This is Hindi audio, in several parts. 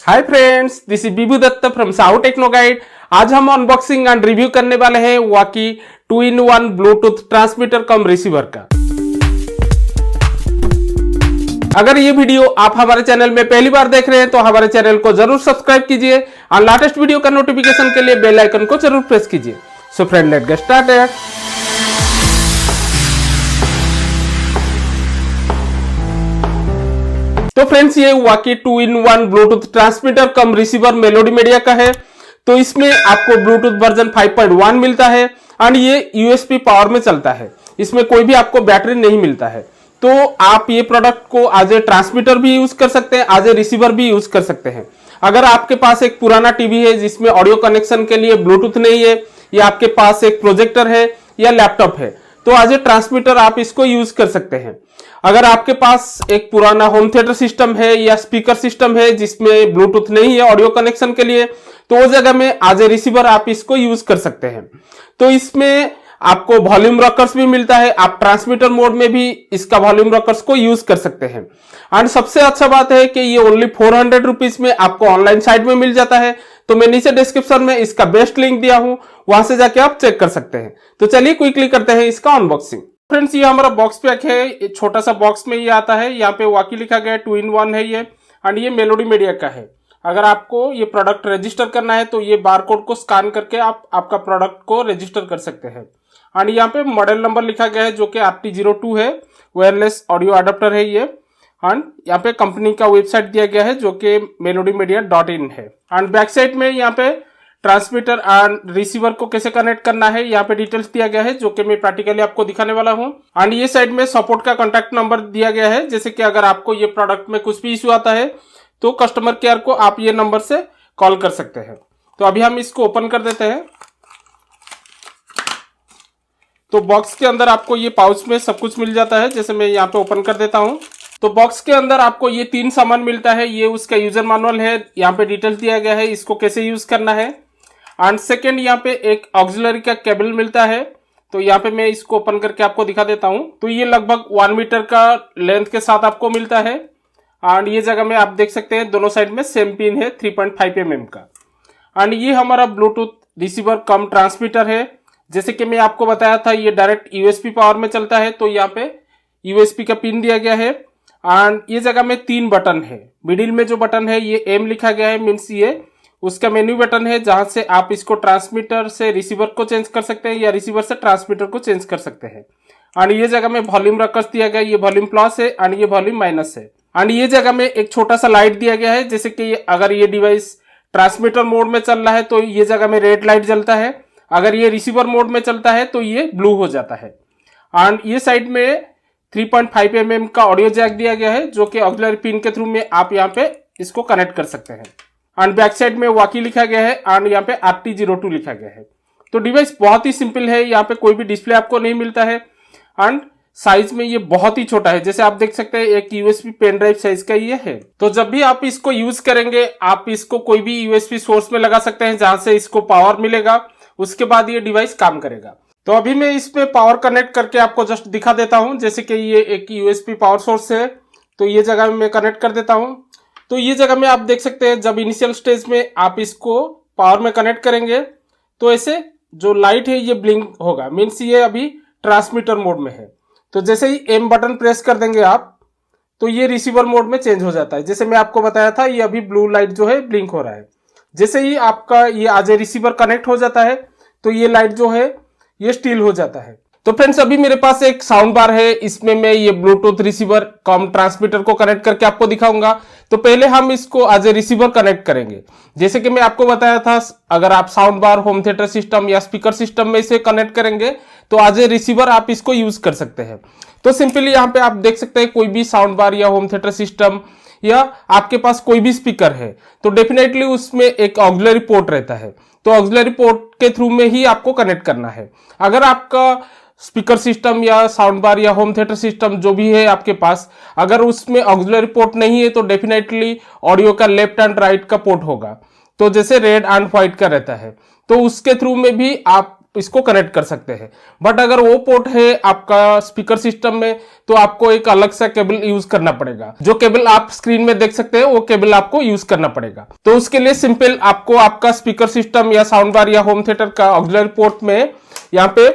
Hi friends, this is Bibu Dutt from साउ टेक्नो गाइड। आज हम अनबॉक्सिंग एंड रिव्यू करने वाले हैं वाकी 2-in-1 Bluetooth transmitter cum receiver का। अगर ये वीडियो आप हमारे चैनल में पहली बार देख रहे हैं तो हमारे चैनल को जरूर सब्सक्राइब कीजिए और लेटेस्ट वीडियो का नोटिफिकेशन के लिए बेल आइकन को जरूर प्रेस कीजिए। So friend, let's get started. तो फ्रेंड्स, ये वाकी 2-in-1 Bluetooth transmitter cum receiver melody media का है। तो इसमें आपको ब्लूटूथ वर्जन 5.1 मिलता है और ये यूएसबी पावर में चलता है। इसमें कोई भी आपको बैटरी नहीं मिलता है। तो आप ये प्रोडक्ट को एज ए ट्रांसमीटर भी यूज कर सकते हैं, एज ए रिसीवर भी यूज कर सकते हैं। अगर आपके पास एक पुराना टीवी है जिसमें ऑडियो कनेक्शन के लिए ब्लूटूथ नहीं है, या आपके पास एक प्रोजेक्टर है या लैपटॉप है, तो एज ए ट्रांसमीटर आप इसको यूज कर सकते हैं। अगर आपके पास एक पुराना होम थिएटर सिस्टम है या स्पीकर सिस्टम है जिसमें ब्लूटूथ नहीं है ऑडियो कनेक्शन के लिए, तो उस जगह में एज ए रिसीवर आप इसको यूज कर सकते हैं। तो इसमें आपको वॉल्यूम रॉकर्स भी मिलता है, आप ट्रांसमीटर मोड में भी इसका वॉल्यूम रॉकर्स को यूज कर सकते हैं। एंड सबसे अच्छा बात है कि ये ओनली 400 रुपीज में आपको ऑनलाइन साइट में मिल जाता है। तो मैं नीचे डिस्क्रिप्शन में इसका बेस्ट लिंक दिया हूं, वहां से जाके आप चेक कर सकते हैं। तो चलिए क्विकली करते हैं इसका अनबॉक्सिंग। फ्रेंड्स, ये हमारा बॉक्स पैक है। छोटा सा बॉक्स में ये आता है। यहाँ पे वाकी लिखा गया है, 2-in-1 है ये, एंड ये मेलोडी मीडिया का है। अगर आपको ये प्रोडक्ट रजिस्टर करना है तो ये बारकोड को स्कैन करके आप आपका प्रोडक्ट को रजिस्टर कर सकते हैं। एंड यहाँ पे मॉडल नंबर लिखा गया है जो कि RT02 है, वायरलेस ऑडियो अडेप्टर है ये। एंड यहाँ पे कंपनी का वेबसाइट दिया गया है जो कि melodymedia.in है। एंड बैक साइड में यहाँ पे ट्रांसमीटर एंड रिसीवर को कैसे कनेक्ट करना है यहाँ पे डिटेल्स दिया गया है, जो कि मैं प्रैक्टिकली आपको दिखाने वाला हूँ। एंड ये साइड में सपोर्ट का कॉन्टैक्ट नंबर दिया गया है, जैसे कि अगर आपको ये प्रोडक्ट में कुछ भी इश्यू आता है तो कस्टमर केयर को आप ये नंबर से कॉल कर सकते हैं। तो अभी हम इसको ओपन कर देते हैं। तो बॉक्स के अंदर आपको ये पाउच में सब कुछ मिल जाता है। जैसे मैं यहाँ पे ओपन कर देता हूँ तो बॉक्स के अंदर आपको ये 3 सामान मिलता है। ये उसका यूजर मैनुअल है, यहाँ पे डिटेल्स दिया गया है इसको कैसे यूज करना है। एंड सेकेंड, यहाँ पे एक ऑक्सिलरी का केबल मिलता है। तो यहाँ पे मैं इसको ओपन करके आपको दिखा देता हूँ। तो ये लगभग 1 मीटर का लेंथ के साथ आपको मिलता है। एंड ये जगह में आप देख सकते हैं दोनों साइड में सेम पिन है 3.5 mm का। एंड ये हमारा ब्लूटूथ रिसीवर कम ट्रांसमीटर है। जैसे कि मैं आपको बताया था ये डायरेक्ट यूएसबी पावर में चलता है। तो यहाँ पे यूएसबी का पिन दिया गया है। एंड ये जगह में 3 बटन है। मिडिल में जो बटन है ये M लिखा गया है, मीन्स ये उसका मेन्यू बटन है जहां से आप इसको ट्रांसमीटर से रिसीवर को चेंज कर सकते हैं या रिसीवर से ट्रांसमीटर को चेंज कर सकते हैं। एंड ये जगह में वॉल्यूम रॉकर्स दिया गया है, ये वॉल्यूम प्लस है एंड ये वॉल्यूम माइनस है। एंड ये जगह में एक छोटा सा लाइट दिया गया है, जैसे कि अगर ये डिवाइस ट्रांसमीटर मोड में चल रहा है तो ये जगह में रेड लाइट जलता है, अगर ये रिसीवर मोड में चलता है तो ये ब्लू हो जाता है। एंड ये साइड में 3.5 mm का ऑडियो जैक दिया गया है, जो कि ऑक्सिलरी पिन के थ्रू में आप यहाँ पे इसको कनेक्ट कर सकते हैं। एंड बैक साइड में वाकी लिखा गया है एंड यहाँ पे RT02 लिखा गया है। तो डिवाइस बहुत ही सिंपल है, यहाँ पे कोई भी डिस्प्ले आपको नहीं मिलता है। एंड साइज में ये बहुत ही छोटा है, जैसे आप देख सकते हैं एक यूएसबी पेन ड्राइव साइज का ये है। तो जब भी आप इसको यूज करेंगे आप इसको कोई भी यूएसबी सोर्स में लगा सकते हैं जहां से इसको पावर मिलेगा, उसके बाद ये डिवाइस काम करेगा। तो अभी मैं इस पे पावर कनेक्ट करके आपको जस्ट दिखा देता हूं। जैसे कि ये एक यूएसबी पावर सोर्स है, तो ये जगह में कनेक्ट कर देता हूं। तो ये जगह में आप देख सकते हैं जब इनिशियल स्टेज में आप इसको पावर में कनेक्ट करेंगे तो ऐसे जो लाइट है ये ब्लिंक होगा, मीन्स ये अभी ट्रांसमीटर मोड में है। तो जैसे ही M बटन प्रेस कर देंगे आप तो ये रिसीवर मोड में चेंज हो जाता है। जैसे मैं आपको बताया था ये अभी ब्लू लाइट जो है ब्लिंक हो रहा है। जैसे ही आपका ये एज ए रिसीवर कनेक्ट हो जाता है तो ये लाइट जो है ये स्टील हो जाता है। तो फ्रेंड्स, अभी मेरे पास एक साउंड बार है, इसमें मैं ये ब्लूटूथ रिसीवर कम ट्रांसमीटर को कनेक्ट करके आपको दिखाऊंगा। तो पहले हम इसको एज ए रिसीवर कनेक्ट करेंगे। जैसे कि मैं आपको बताया था अगर आप sound bar, home theatre system या स्पीकर सिस्टम में इसे कनेक्ट करेंगे तो एज ए रिसीवर आप इसको यूज कर सकते हैं। तो सिंपली यहाँ पे आप देख सकते हैं कोई भी साउंड बार या होम थिएटर सिस्टम या आपके पास कोई भी स्पीकर है तो डेफिनेटली उसमें एक ऑक्सिलरी पोर्ट रहता है। तो ऑक्सिलरी पोर्ट के थ्रू में ही आपको कनेक्ट करना है। अगर आपका स्पीकर सिस्टम या साउंड बार या होम थिएटर सिस्टम जो भी है आपके पास, अगर उसमें ऑक्सिलरी पोर्ट नहीं है तो डेफिनेटली ऑडियो का लेफ्ट एंड राइट का पोर्ट होगा, तो जैसे रेड एंड व्हाइट का रहता है। तो उसके थ्रू में भी आप इसको कनेक्ट कर सकते हैं। बट अगर वो पोर्ट है आपका स्पीकर सिस्टम में तो आपको एक अलग सा केबल यूज करना पड़ेगा। जो केबल आप स्क्रीन में देख सकते हैं वो केबल आपको यूज करना पड़ेगा। तो उसके लिए सिंपल आपको आपका स्पीकर सिस्टम या साउंड बार या होम थिएटर का ऑक्सिलरी पोर्ट में यहाँ पे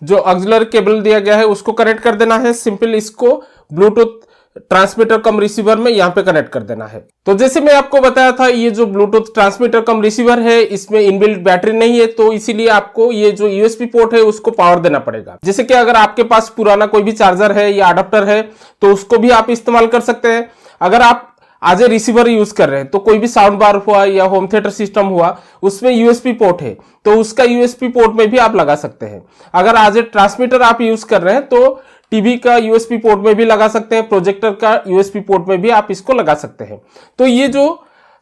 जो ऑक्सिलरी केबल दिया गया है उसको कनेक्ट कर देना है। सिंपल इसको ब्लूटूथ ट्रांसमीटर कम रिसीवर में यहाँ पे कनेक्ट कर देना है। तो जैसे मैं आपको बताया था ये जो ब्लूटूथ ट्रांसमीटर कम रिसीवर है इसमें इनबिल्ट बैटरी नहीं है, तो इसीलिए आपको ये जो यूएसबी पोर्ट है उसको पावर देना पड़ेगा। जैसे कि अगर आपके पास पुराना कोई भी चार्जर है या अडाप्टर है तो उसको भी आप इस्तेमाल कर सकते हैं। अगर आप आज ए रिसीवर यूज कर रहे हैं तो कोई भी साउंड बार हुआ या होम थिएटर सिस्टम हुआ उसमें यूएसबी पोर्ट है तो उसका यूएसबी पोर्ट में भी आप लगा सकते हैं। अगर आज ए ट्रांसमीटर आप यूज कर रहे हैं तो टीवी का यूएसबी पोर्ट में भी लगा सकते हैं, प्रोजेक्टर का यूएसबी पोर्ट में भी आप इसको लगा सकते हैं। तो ये जो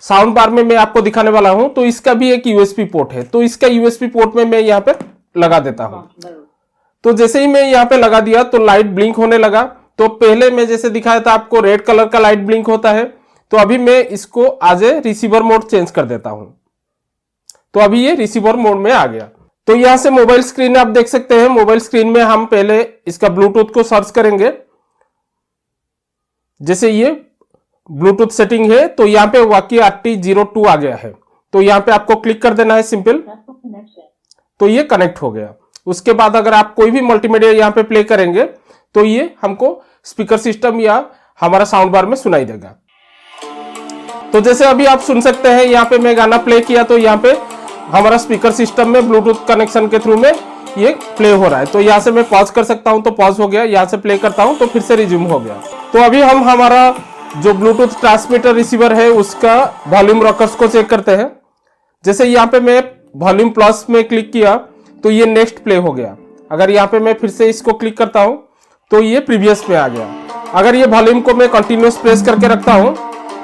साउंड बार में मैं आपको दिखाने वाला हूं तो इसका भी एक यूएसबी पोर्ट है, तो इसका यूएसबी पोर्ट में मैं यहाँ पे लगा देता हूं। तो जैसे ही मैं यहाँ पे लगा दिया तो लाइट ब्लिंक होने लगा। तो पहले मैं जैसे दिखाया था आपको रेड कलर का लाइट ब्लिंक होता है, तो अभी मैं इसको आज ए रिसीवर मोड चेंज कर देता हूं। तो अभी ये रिसीवर मोड में आ गया। तो यहां से मोबाइल स्क्रीन आप देख सकते हैं। मोबाइल स्क्रीन में हम पहले इसका ब्लूटूथ को सर्च करेंगे। जैसे ये ब्लूटूथ सेटिंग है तो यहाँ पे वाकी RT02 आ गया है, तो यहाँ पे आपको क्लिक कर देना है सिंपल। तो ये कनेक्ट हो गया। उसके बाद अगर आप कोई भी मल्टीमीडिया यहाँ पे प्ले करेंगे तो ये हमको स्पीकर सिस्टम या हमारा साउंड बार में सुनाई देगा। तो जैसे अभी आप सुन सकते हैं यहाँ पे मैं गाना प्ले किया तो यहाँ पे हमारा स्पीकर सिस्टम में ब्लूटूथ कनेक्शन के थ्रू में ये प्ले हो रहा है। तो यहाँ से मैं पॉज कर सकता हूँ तो पॉज हो गया, यहाँ से प्ले करता हूँ तो फिर से रिज्यूम हो गया। तो अभी हम हमारा जो ब्लूटूथ ट्रांसमीटर रिसीवर है उसका वॉल्यूम रॉकर्स को चेक करते हैं। जैसे यहाँ पे मैं वॉल्यूम प्लस में क्लिक किया तो ये नेक्स्ट प्ले हो गया। अगर यहाँ पे मैं फिर से इसको क्लिक करता हूँ तो ये प्रीवियस में आ गया। अगर ये वॉल्यूम को मैं कंटिन्यूस प्रेस करके रखता हूँ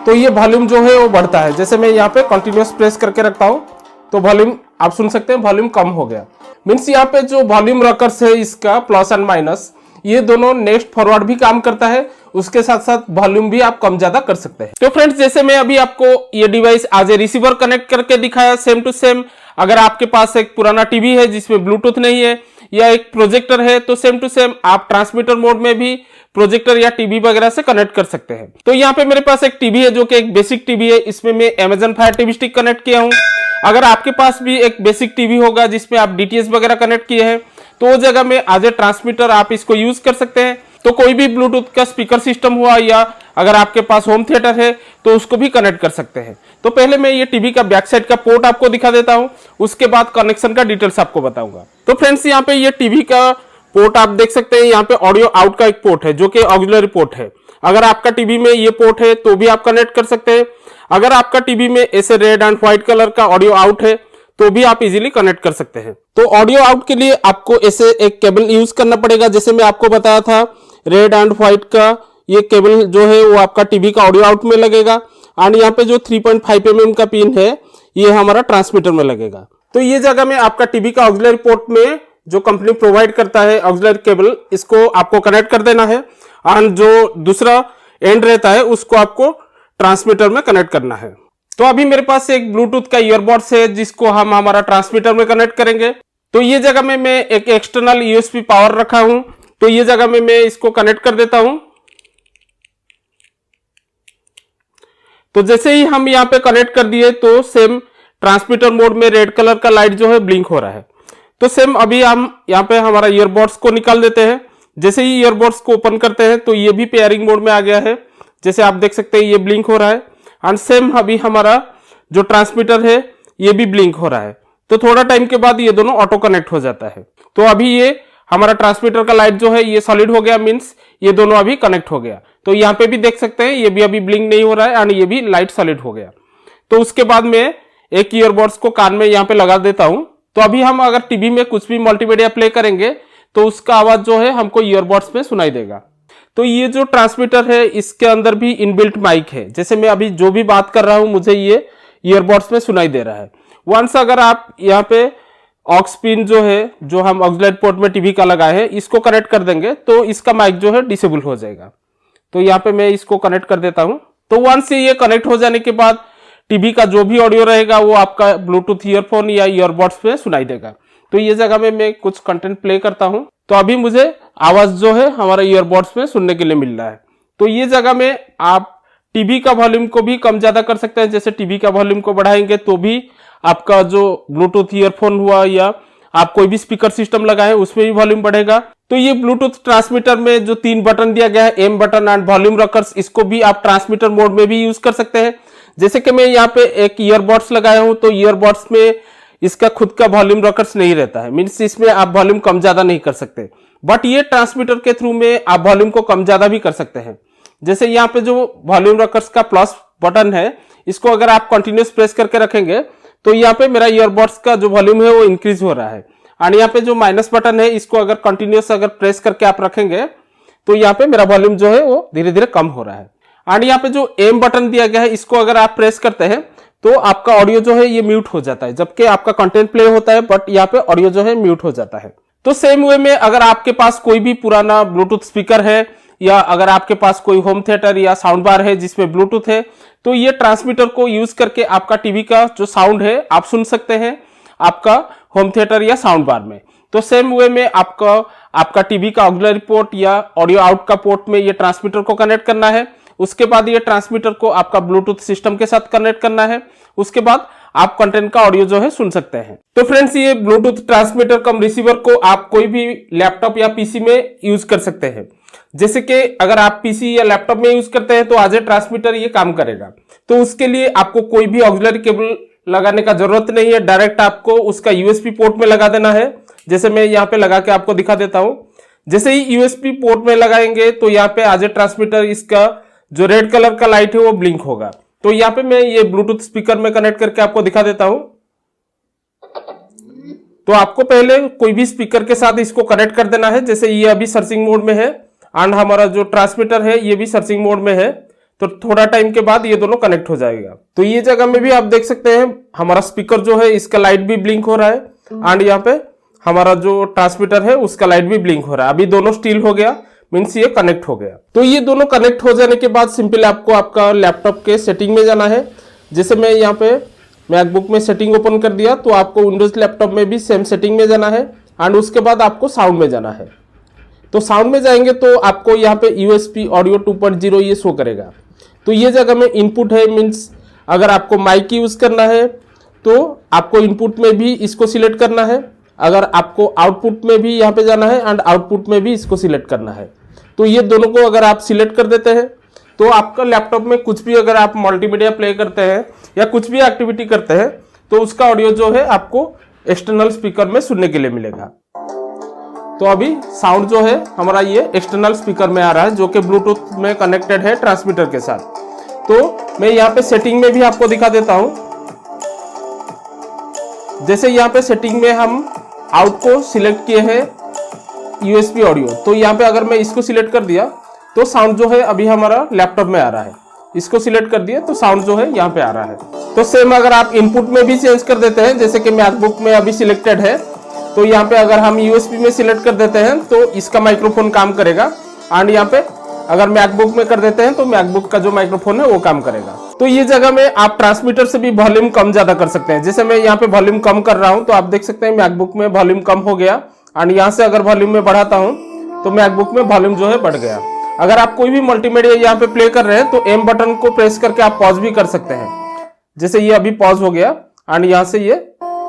तो ये वॉल्यूम जो है वो बढ़ता है। जैसे मैं यहाँ पे कंटिन्यूस प्रेस करके रखता हूँ तो वॉल्यूम आप सुन सकते हैं वॉल्यूम कम हो गया। मीन्स यहाँ पे जो वॉल्यूम रॉकर्स है इसका प्लस एंड माइनस ये दोनों नेक्स्ट फॉरवर्ड भी काम करता है, उसके साथ साथ वॉल्यूम भी आप कम ज्यादा कर सकते हैं। तो फ्रेंड्स जैसे मैं अभी आपको ये डिवाइस आज ए रिसीवर कनेक्ट करके दिखाया सेम टू सेम, अगर आपके पास एक पुराना टीवी है जिसमें ब्लूटूथ नहीं है या एक प्रोजेक्टर है तो सेम टू सेम आप ट्रांसमीटर मोड में भी प्रोजेक्टर या टीवी वगैरह से कनेक्ट कर सकते हैं। तो यहाँ पे मेरे पास एक टीवी है जो कि एक बेसिक टीवी है, इसमें मैं Amazon Fire TV stick connect किया हूँ। अगर आपके पास भी एक बेसिक टीवी होगा जिसमें आप DTS वगैरह कनेक्ट किए हैं तो वो जगह में आज ए ट्रांसमीटर आप इसको यूज कर सकते हैं। तो कोई भी ब्लूटूथ का स्पीकर सिस्टम हुआ या अगर आपके पास होम थिएटर है तो उसको भी कनेक्ट कर सकते हैं। तो पहले मैं ये टीवी का बैक साइड का पोर्ट आपको दिखा देता हूं, उसके बाद कनेक्शन का डिटेल्स आपको बताऊंगा। तो फ्रेंड्स यहाँ पे ये टीवी का पोर्ट आप देख सकते हैं, यहाँ पे ऑडियो आउट का एक पोर्ट है जो कि ऑक्सिलरी पोर्ट है। अगर आपका टीवी में ये पोर्ट है तो भी आप कनेक्ट कर सकते हैं। अगर आपका टीवी में ऐसे रेड एंड व्हाइट कलर का ऑडियो आउट है तो भी आप इजीली कनेक्ट कर सकते हैं। तो ऑडियो आउट के लिए आपको ऐसे एक केबल यूज करना पड़ेगा। जैसे मैं आपको बताया था रेड एंड व्हाइट का ये केबल जो है वो आपका टीवी का ऑडियो आउट में लगेगा एंड यहाँ पे जो 3.5 mm का पिन है ये हमारा ट्रांसमीटर में लगेगा। तो ये जगह में आपका टीवी का ऑक्सिलरी पोर्ट में जो कंपनी प्रोवाइड करता है ऑक्सिलरी केबल इसको आपको कनेक्ट कर देना है एंड जो दूसरा एंड रहता है उसको आपको ट्रांसमीटर में कनेक्ट करना है। तो अभी मेरे पास एक ब्लूटूथ का ईयरबड्स है जिसको हम हमारा ट्रांसमीटर में कनेक्ट करेंगे। तो ये जगह में मैं एक एक्सटर्नल यूएसबी पावर रखा हूं, तो ये जगह में मैं इसको कनेक्ट कर देता हूं। तो जैसे ही हम यहाँ पे कनेक्ट कर दिए तो सेम ट्रांसमीटर मोड में रेड कलर का लाइट जो है ब्लिंक हो रहा है। तो सेम अभी हम यहाँ पे हमारा ईयरबड्स को निकाल देते हैं। जैसे ही ईयरबड्स को ओपन करते हैं तो ये भी पेयरिंग मोड में आ गया है। जैसे आप देख सकते हैं ये ब्लिंक हो रहा है एंड सेम अभी हमारा जो ट्रांसमीटर है ये भी ब्लिंक हो रहा है। तो थोड़ा टाइम के बाद ये दोनों ऑटो कनेक्ट हो जाता है। तो अभी ये हमारा ट्रांसमीटर का लाइट जो है ये सॉलिड हो गया, मींस ये दोनों अभी कनेक्ट हो गया। तो यहाँ पे भी देख सकते हैं ये भी अभी ब्लिंक नहीं हो रहा है एंड ये भी लाइट सॉलिड हो गया। तो उसके बाद में एक ईयरबड्स को कान में यहाँ पे लगा देता हूं। तो अभी हम अगर टीवी में कुछ भी मल्टीमीडिया प्ले करेंगे तो उसका आवाज जो है हमको ईयरबड्स में सुनाई देगा। तो ये जो ट्रांसमीटर है इसके अंदर भी इनबिल्ट माइक है। जैसे मैं अभी जो भी बात कर रहा हूं मुझे ये ईयरबड्स में सुनाई दे रहा है। वंस अगर आप यहाँ पे ऑक्स पिन जो है जो हम ऑक्सिलरी पोर्ट में टीवी का लगाए हैं इसको कनेक्ट कर देंगे तो इसका माइक जो है डिसेबल हो जाएगा। तो यहाँ पे मैं इसको कनेक्ट कर देता हूं। तो वंस ये कनेक्ट हो जाने के बाद टीवी का जो भी ऑडियो रहेगा वो आपका ब्लूटूथ ईयरफोन या ईयरबड्स पे सुनाई देगा। तो ये जगह में मैं कुछ कंटेंट प्ले करता हूं, तो अभी मुझे आवाज जो है हमारा ईयरबड्स में सुनने के लिए मिल रहा है। तो ये जगह में आप टीवी का वॉल्यूम को भी कम ज्यादा कर सकते हैं। जैसे टीवी का वॉल्यूम को बढ़ाएंगे तो भी आपका जो ब्लूटूथ ईयरफोन हुआ या आप कोई भी स्पीकर सिस्टम लगाए उसमें भी वॉल्यूम बढ़ेगा। तो ये ब्लूटूथ ट्रांसमीटर में जो 3 बटन दिया गया है, M button and volume rockers, इसको भी आप ट्रांसमीटर मोड में भी यूज कर सकते हैं। जैसे कि मैं यहाँ पे एक ईयरबड्स लगाया हूं, तो ईयरबड्स में इसका खुद का वॉल्यूम रॉकर्स नहीं रहता है, मीन्स इसमें आप वॉल्यूम कम ज्यादा नहीं कर सकते। बट ये ट्रांसमीटर के थ्रू में आप वॉल्यूम को कम ज्यादा भी कर सकते हैं। जैसे यहाँ पे जो वॉल्यूम रॉकर्स का प्लस बटन है, इसको अगर आप कंटिन्यूस प्रेस करके रखेंगे तो यहाँ पे मेरा ईयरबड्स का जो वॉल्यूम है वो इंक्रीज हो रहा है। और यहाँ पे जो माइनस बटन है, इसको अगर कंटिन्यूस अगर प्रेस करके आप रखेंगे तो यहाँ पे मेरा वॉल्यूम जो है वो धीरे धीरे कम हो रहा है। और यहाँ पे जो एम बटन दिया गया है, इसको अगर आप प्रेस करते हैं तो आपका ऑडियो जो है ये म्यूट हो जाता है, जबकि आपका कंटेंट प्ले होता है, बट यहाँ पे ऑडियो जो है म्यूट हो जाता है। तो सेम वे में अगर आपके पास कोई भी पुराना ब्लूटूथ स्पीकर है या अगर आपके पास कोई होम थिएटर या साउंड बार है जिसमें ब्लूटूथ है, तो ये ट्रांसमीटर को यूज करके आपका टीवी का जो साउंड है आप सुन सकते हैं आपका होम थिएटर या साउंड बार में। तो सेम वे में आपका टीवी का ऑक्सिलरी पोर्ट या ऑडियो आउट का पोर्ट में ये ट्रांसमीटर को कनेक्ट करना है। उसके बाद ये ट्रांसमीटर को आपका ब्लूटूथ सिस्टम के साथ कनेक्ट करना है। उसके बाद आप कंटेंट का ऑडियो जो है सुन सकते हैं। तो फ्रेंड्स, ये ब्लूटूथ ट्रांसमीटर कम रिसीवर को आप कोई भी लैपटॉप या पीसी में यूज कर सकते हैं। जैसे कि अगर आप पीसी या लैपटॉप में यूज करते हैं तो एज ए ट्रांसमीटर ये काम करेगा। तो उसके लिए आपको कोई भी ऑक्सिलरी केबल लगाने का जरूरत नहीं है, डायरेक्ट आपको उसका यूएसबी पोर्ट में लगा देना है। जैसे मैं यहाँ पे लगा के आपको दिखा देता हूं। जैसे ही यूएसबी पोर्ट में लगाएंगे तो यहाँ पे एज ए ट्रांसमीटर इसका जो रेड कलर का लाइट है वो ब्लिंक होगा। तो यहाँ पे मैं ये ब्लूटूथ स्पीकर में कनेक्ट करके आपको दिखा देता हूं। तो आपको पहले कोई भी स्पीकर के साथ इसको कनेक्ट कर देना है। जैसे ये अभी सर्चिंग मोड में है एंड हमारा जो ट्रांसमीटर है ये भी सर्चिंग मोड में है, तो थोड़ा टाइम के बाद ये दोनों कनेक्ट हो जाएगा। तो ये जगह में भी आप देख सकते हैं हमारा स्पीकर जो है इसका लाइट भी ब्लिंक हो रहा है एंड यहाँ पे हमारा जो ट्रांसमीटर है उसका लाइट भी ब्लिंक हो रहा है। अभी दोनों स्टील हो गया, मीन्स ये कनेक्ट हो गया। तो ये दोनों कनेक्ट हो जाने के बाद सिंपल आपको आपका लैपटॉप के सेटिंग में जाना है। जैसे मैं यहाँ पे मैकबुक में सेटिंग ओपन कर दिया, तो आपको विंडोज लैपटॉप में भी सेम सेटिंग में जाना है एंड उसके बाद आपको साउंड में जाना है। तो साउंड में जाएंगे तो आपको यहाँ पे यूएसबी ऑडियो 2.0 ये शो करेगा। तो ये जगह में इनपुट है, मीन्स अगर आपको माइक यूज करना है तो आपको इनपुट में भी इसको सिलेक्ट करना है। अगर आपको आउटपुट में भी यहाँ पे जाना है एंड आउटपुट में भी इसको सिलेक्ट करना है। तो ये दोनों को अगर आप सिलेक्ट कर देते हैं तो आपका लैपटॉप में कुछ भी अगर आप मल्टीमीडिया प्ले करते हैं या कुछ भी एक्टिविटी करते हैं तो उसका ऑडियो जो है आपको एक्सटर्नल स्पीकर में सुनने के लिए मिलेगा। तो अभी साउंड जो है हमारा ये एक्सटर्नल स्पीकर में आ रहा है जो कि ब्लूटूथ में कनेक्टेड है ट्रांसमीटर के साथ। तो मैं यहाँ पे सेटिंग में भी आपको दिखा देता हूं। जैसे यहाँ पे सेटिंग में हम आउट को सिलेक्ट किए हैं यूएसबी ऑडियो, तो यहाँ पे अगर मैं इसको सिलेक्ट कर दिया तो साउंड जो है अभी हमारा लैपटॉप में आ रहा है। इसको सिलेक्ट कर दिया तो साउंड जो है यहाँ पे आ रहा है। तो सेम अगर आप इनपुट में भी चेंज कर देते हैं, जैसे कि मैकबुक में अभी सिलेक्टेड है, तो यहाँ पे अगर हम यूएसबी में सिलेक्ट कर देते हैं तो इसका माइक्रोफोन काम करेगा एंड यहाँ पे अगर मैकबुक में कर देते हैं तो मैकबुक का जो माइक्रोफोन है वो काम करेगा। तो ये जगह में आप ट्रांसमीटर से भी वॉल्यूम कम ज्यादा कर सकते हैं। जैसे मैं यहाँ पे वॉल्यूम कम कर रहा हूँ तो आप देख सकते हैं मैकबुक में वॉल्यूम कम हो गया एंड यहाँ से अगर वॉल्यूम में बढ़ाता हूँ तो मैकबुक में वॉल्यूम जो है बढ़ गया। अगर आप कोई भी मल्टीमीडिया यहाँ पे प्ले कर रहे हैं तो एम बटन को प्रेस करके आप पॉज भी कर सकते हैं। जैसे ये अभी पॉज हो गया एंड यहाँ से ये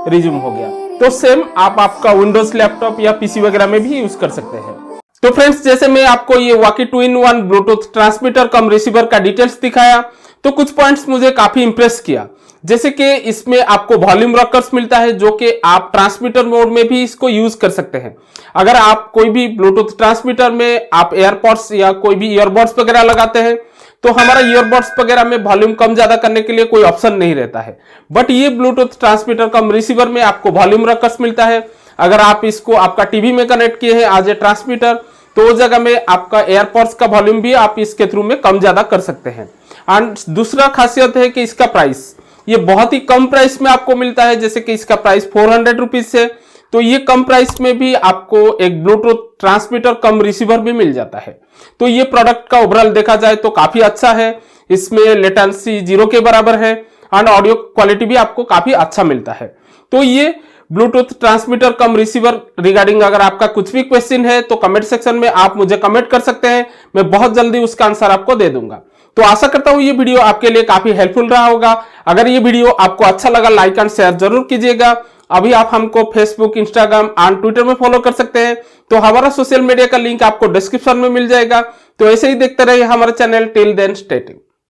रिज्यूम हो गया। तो सेम आप आपका विंडोज लैपटॉप या पीसी वगैरह में भी यूज कर सकते हैं। तो फ्रेंड्स, जैसे मैं आपको ये वाकी 2-in-1 Bluetooth transmitter cum receiver का डिटेल्स दिखाया तो कुछ पॉइंट्स मुझे काफी इंप्रेस किया। जैसे कि इसमें आपको वॉल्यूम रॉकर्स मिलता है जो कि आप ट्रांसमीटर मोड में भी इसको यूज कर सकते हैं। अगर आप कोई भी ब्लूटूथ ट्रांसमीटर में आप एयरपॉड्स या कोई भी ईयरबड्स वगैरह लगाते हैं तो हमारा ईयरबड्स वगैरह में वॉल्यूम कम ज्यादा करने के लिए कोई ऑप्शन नहीं रहता है। बट ये ब्लूटूथ ट्रांसमीटर कम रिसीवर में आपको वॉल्यूम रॉकर्स मिलता है। अगर आप इसको आपका टीवी में कनेक्ट किए हैं एज ए ट्रांसमीटर तो उस जगह में आपका एयरपॉड्स का वॉल्यूम भी आप इसके थ्रू में कम ज्यादा कर सकते हैं। एंड दूसरा खासियत है कि इसका प्राइस ये बहुत ही कम प्राइस में आपको मिलता है। जैसे कि इसका प्राइस 400 रुपीज है, तो ये कम प्राइस में भी आपको एक ब्लूटूथ ट्रांसमीटर कम रिसीवर भी मिल जाता है। तो ये प्रोडक्ट का ओवरऑल देखा जाए तो काफी अच्छा है। इसमें लेटेंसी 0 के बराबर है एंड ऑडियो क्वालिटी भी आपको काफी अच्छा मिलता है। तो ये Bluetooth transmitter cum receiver regarding अगर आपका कुछ भी क्वेश्चन है तो कमेंट सेक्शन में आप मुझे कमेंट कर सकते हैं, मैं बहुत जल्दी उसका आंसर आपको दे दूंगा। तो आशा करता हूं ये वीडियो आपके लिए काफी हेल्पफुल रहा होगा। अगर ये वीडियो आपको अच्छा लगा लाइक एंड शेयर जरूर कीजिएगा। अभी आप हमको फेसबुक, इंस्टाग्राम एंड ट्विटर में फॉलो कर सकते हैं। तो हमारा सोशल मीडिया का लिंक आपको डिस्क्रिप्शन में मिल जाएगा। तो ऐसे ही देखते रहिए हमारा channel. Till then stay tuned.